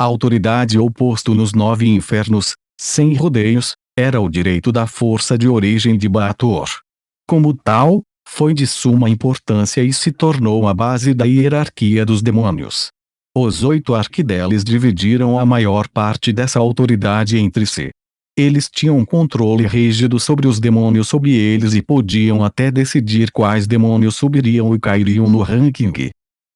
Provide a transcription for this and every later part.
A autoridade ou posto nos 9 infernos, sem rodeios, era o direito da força de origem de Baator. Como tal, foi de suma importância e se tornou a base da hierarquia dos demônios. Os 8 arquideles dividiram a maior parte dessa autoridade entre si. Eles tinham um controle rígido sobre os demônios sob eles e podiam até decidir quais demônios subiriam e cairiam no ranking.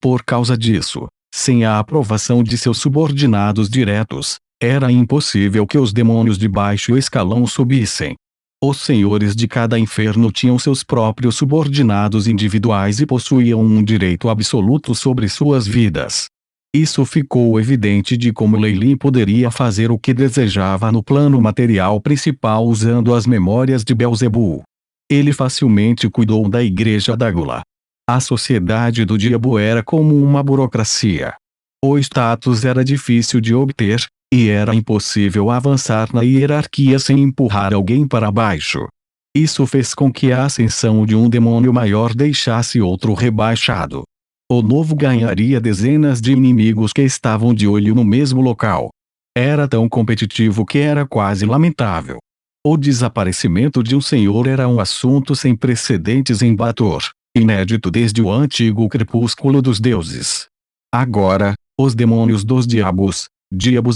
Por causa disso, sem a aprovação de seus subordinados diretos, era impossível que os demônios de baixo escalão subissem. Os senhores de cada inferno tinham seus próprios subordinados individuais e possuíam um direito absoluto sobre suas vidas. Isso ficou evidente de como Leilin poderia fazer o que desejava no plano material principal usando as memórias de Belzebu. Ele facilmente cuidou da Igreja da Gula. A sociedade do diabo era como uma burocracia. O status era difícil de obter, e era impossível avançar na hierarquia sem empurrar alguém para baixo. Isso fez com que a ascensão de um demônio maior deixasse outro rebaixado. O novo ganharia dezenas de inimigos que estavam de olho no mesmo local. Era tão competitivo que era quase lamentável. O desaparecimento de um senhor era um assunto sem precedentes em Baator, inédito desde o antigo crepúsculo dos deuses. Agora, os demônios dos diabos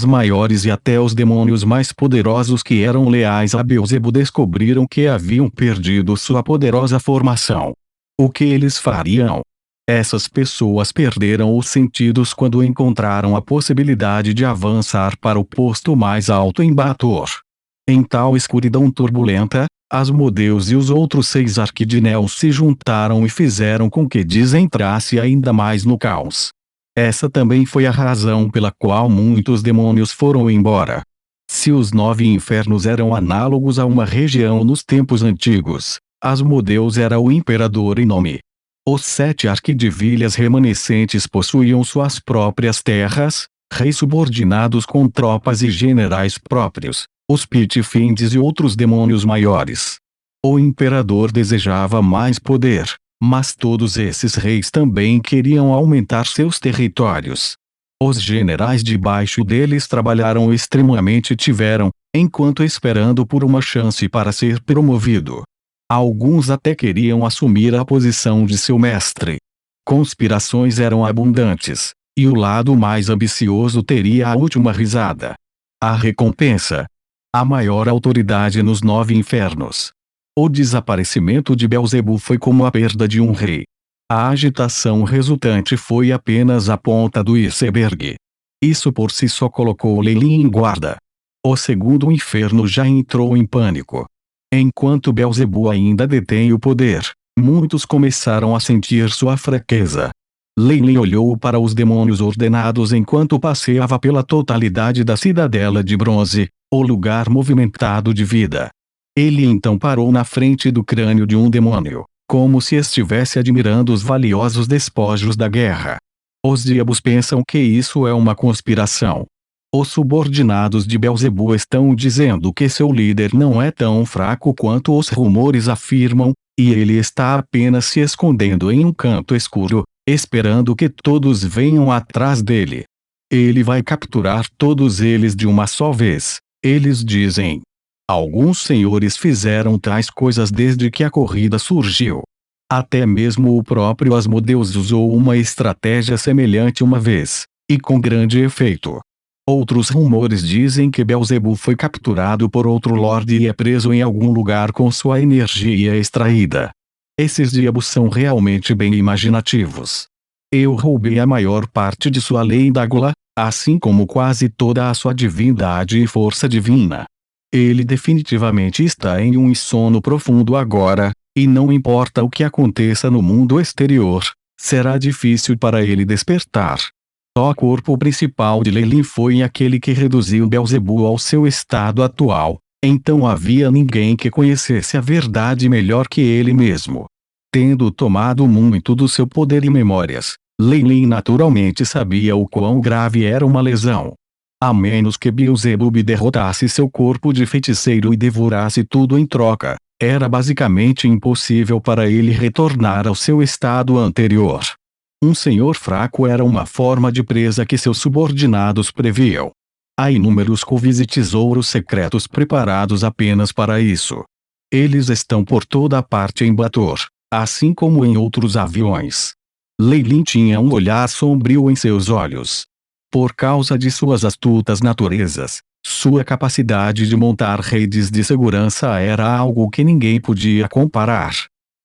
maiores e até os demônios mais poderosos que eram leais a Beelzebu descobriram que haviam perdido sua poderosa formação. O que eles fariam? Essas pessoas perderam os sentidos quando encontraram a possibilidade de avançar para o posto mais alto em Baator. Em tal escuridão turbulenta, Asmodeus e os outros 6 arquidinels se juntaram e fizeram com que Diz entrasse ainda mais no caos. Essa também foi a razão pela qual muitos demônios foram embora. Se os 9 infernos eram análogos a uma região nos tempos antigos, Asmodeus era o imperador em nome. Os 7 arquidivilhas remanescentes possuíam suas próprias terras, reis subordinados com tropas e generais próprios, os Pitfinds e outros demônios maiores. O imperador desejava mais poder, mas todos esses reis também queriam aumentar seus territórios. Os generais debaixo deles trabalharam extremamente e tiveram, enquanto esperando por uma chance para ser promovido. Alguns até queriam assumir a posição de seu mestre. Conspirações eram abundantes, e o lado mais ambicioso teria a última risada. A recompensa. A maior autoridade nos 9 infernos. O desaparecimento de Belzebu foi como a perda de um rei. A agitação resultante foi apenas a ponta do iceberg. Isso por si só colocou Leilin em guarda. O segundo inferno já entrou em pânico. Enquanto Belzebu ainda detém o poder, muitos começaram a sentir sua fraqueza. Leilin olhou para os demônios ordenados enquanto passeava pela totalidade da Cidadela de Bronze, o lugar movimentado de vida. Ele então parou na frente do crânio de um demônio, como se estivesse admirando os valiosos despojos da guerra. Os diabos pensam que isso é uma conspiração. Os subordinados de Belzebu estão dizendo que seu líder não é tão fraco quanto os rumores afirmam, e ele está apenas se escondendo em um canto escuro, esperando que todos venham atrás dele. Ele vai capturar todos eles de uma só vez, eles dizem. Alguns senhores fizeram tais coisas desde que a corrida surgiu. Até mesmo o próprio Asmodeus usou uma estratégia semelhante uma vez, e com grande efeito. Outros rumores dizem que Belzebu foi capturado por outro lorde e é preso em algum lugar com sua energia extraída. Esses diabos são realmente bem imaginativos. Eu roubei a maior parte de sua lei da Gula, assim como quase toda a sua divindade e força divina. Ele definitivamente está em um sono profundo agora, e não importa o que aconteça no mundo exterior, será difícil para ele despertar. Só o corpo principal de Leilin foi aquele que reduziu Belzebu ao seu estado atual, então havia ninguém que conhecesse a verdade melhor que ele mesmo. Tendo tomado muito do seu poder e memórias, Leilin naturalmente sabia o quão grave era uma lesão. A menos que Beelzebub derrotasse seu corpo de feiticeiro e devorasse tudo em troca, era basicamente impossível para ele retornar ao seu estado anterior. Um senhor fraco era uma forma de presa que seus subordinados previam. Há inúmeros covis e tesouros secretos preparados apenas para isso. Eles estão por toda parte em Bator, assim como em outros aviões. Lei Lin tinha um olhar sombrio em seus olhos. Por causa de suas astutas naturezas, sua capacidade de montar redes de segurança era algo que ninguém podia comparar.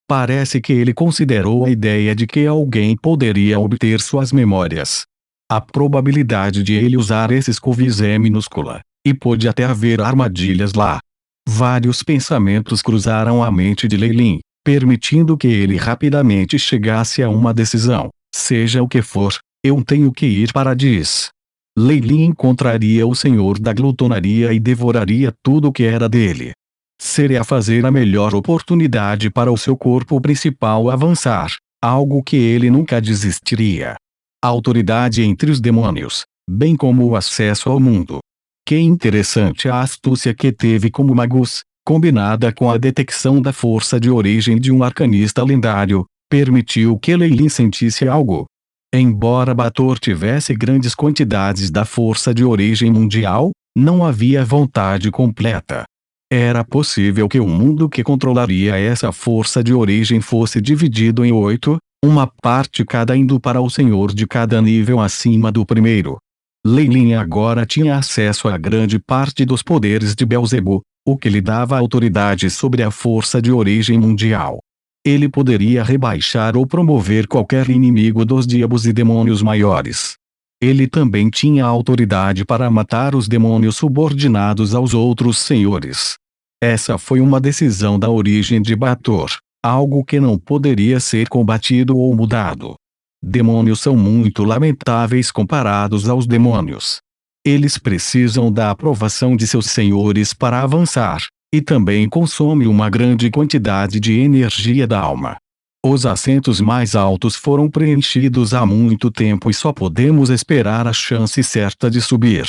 Parece que ele considerou a ideia de que alguém poderia obter suas memórias. A probabilidade de ele usar esses covis é minúscula, e pode até haver armadilhas lá. Vários pensamentos cruzaram a mente de Lei Lin, permitindo que ele rapidamente chegasse a uma decisão. Seja o que for, eu tenho que ir para Diz. Lei Lin encontraria o senhor da glutonaria e devoraria tudo o que era dele. Seria fazer a melhor oportunidade para o seu corpo principal avançar, algo que ele nunca desistiria. A autoridade entre os demônios, bem como o acesso ao mundo. Que interessante a astúcia que teve como magus, combinada com a detecção da força de origem de um arcanista lendário, permitiu que Lei Lin sentisse algo. Embora Bator tivesse grandes quantidades da força de origem mundial, não havia vontade completa. Era possível que o mundo que controlaria essa força de origem fosse dividido em 8, uma parte cada indo para o senhor de cada nível acima do primeiro. Lei Lin agora tinha acesso a grande parte dos poderes de Belzebu, o que lhe dava autoridade sobre a força de origem mundial. Ele poderia rebaixar ou promover qualquer inimigo dos diabos e demônios maiores. Ele também tinha autoridade para matar os demônios subordinados aos outros senhores. Essa foi uma decisão da origem de Bator, algo que não poderia ser combatido ou mudado. Demônios são muito lamentáveis comparados aos demônios. Eles precisam da aprovação de seus senhores para avançar, e também consomem uma grande quantidade de energia da alma. Os assentos mais altos foram preenchidos há muito tempo e só podemos esperar a chance certa de subir.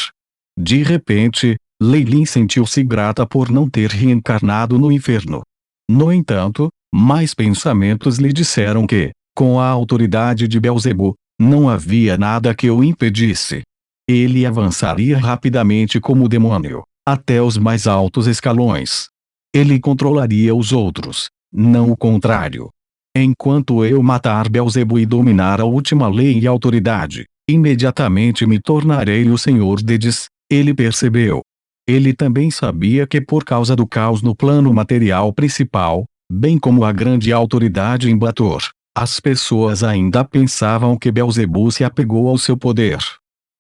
De repente, Lei Lin sentiu-se grata por não ter reencarnado no inferno. No entanto, mais pensamentos lhe disseram que, com a autoridade de Belzebu, não havia nada que o impedisse. Ele avançaria rapidamente como demônio, até os mais altos escalões. Ele controlaria os outros, não o contrário. Enquanto eu matar Belzebu e dominar a última lei e autoridade, imediatamente me tornarei o senhor deles, ele percebeu. Ele também sabia que por causa do caos no plano material principal, bem como a grande autoridade em Bator, as pessoas ainda pensavam que Belzebu se apegou ao seu poder.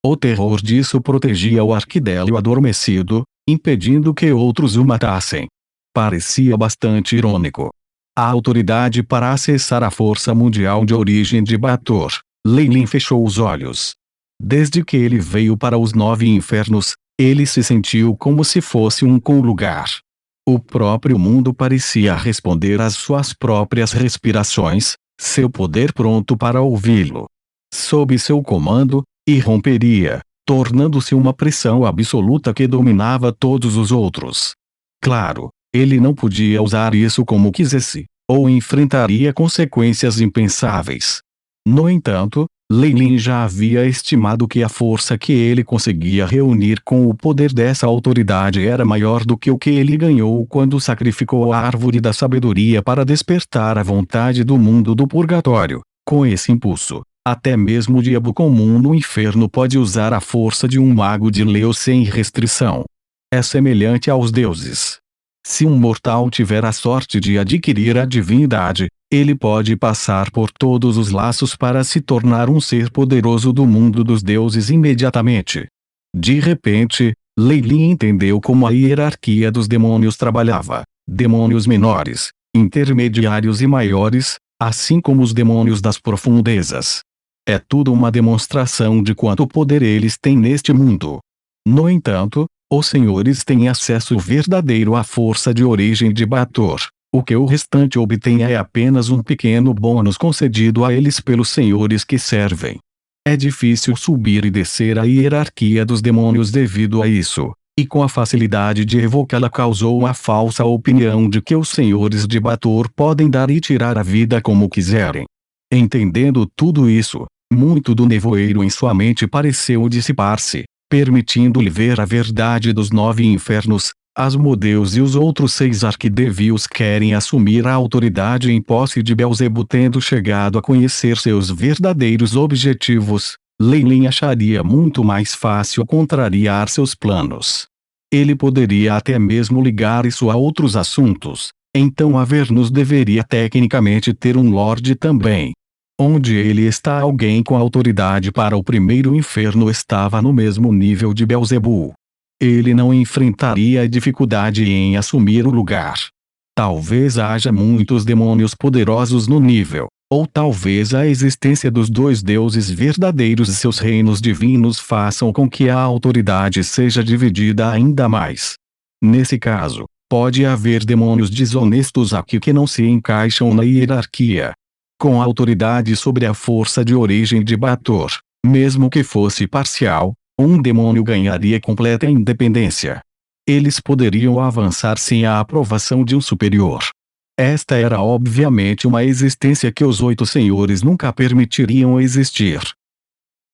O terror disso protegia o arquidélio adormecido, impedindo que outros o matassem. Parecia bastante irônico. A autoridade para acessar a força mundial de origem de Bator. Lei Lin fechou os olhos. Desde que ele veio para os 9 infernos, ele se sentiu como se fosse um com-lugar. O próprio mundo parecia responder às suas próprias respirações, seu poder pronto para ouvi-lo. Sob seu comando, irromperia, tornando-se uma pressão absoluta que dominava todos os outros. Claro, ele não podia usar isso como quisesse, ou enfrentaria consequências impensáveis. No entanto, Lei Lin já havia estimado que a força que ele conseguia reunir com o poder dessa autoridade era maior do que o que ele ganhou quando sacrificou a árvore da sabedoria para despertar a vontade do mundo do purgatório. Com esse impulso, até mesmo o diabo comum no inferno pode usar a força de um mago de Leo sem restrição. É semelhante aos deuses. Se um mortal tiver a sorte de adquirir a divindade, ele pode passar por todos os laços para se tornar um ser poderoso do mundo dos deuses imediatamente. De repente, Lei Lin entendeu como a hierarquia dos demônios trabalhava. Demônios menores, intermediários e maiores, assim como os demônios das profundezas. É tudo uma demonstração de quanto poder eles têm neste mundo. No entanto, os senhores têm acesso verdadeiro à força de origem de Bator. O que o restante obtém é apenas um pequeno bônus concedido a eles pelos senhores que servem. É difícil subir e descer a hierarquia dos demônios devido a isso, e com a facilidade de evocá-la causou a falsa opinião de que os senhores de Bator podem dar e tirar a vida como quiserem. Entendendo tudo isso, muito do nevoeiro em sua mente pareceu dissipar-se, permitindo-lhe ver a verdade dos 9 infernos. Asmodeus e os outros 6 arquidevios querem assumir a autoridade em posse de Beelzebu. Tendo chegado a conhecer seus verdadeiros objetivos, Leilin acharia muito mais fácil contrariar seus planos. Ele poderia até mesmo ligar isso a outros assuntos. Então Avernus deveria tecnicamente ter um Lorde também. Onde ele está, alguém com autoridade para o primeiro inferno estava no mesmo nível de Beelzebu. Ele não enfrentaria dificuldade em assumir o lugar. Talvez haja muitos demônios poderosos no nível, ou talvez a existência dos 2 deuses verdadeiros e seus reinos divinos façam com que a autoridade seja dividida ainda mais. Nesse caso, pode haver demônios desonestos aqui que não se encaixam na hierarquia. Com a autoridade sobre a força de origem de Baator, mesmo que fosse parcial, um demônio ganharia completa independência. Eles poderiam avançar sem a aprovação de um superior. Esta era obviamente uma existência que os 8 senhores nunca permitiriam existir.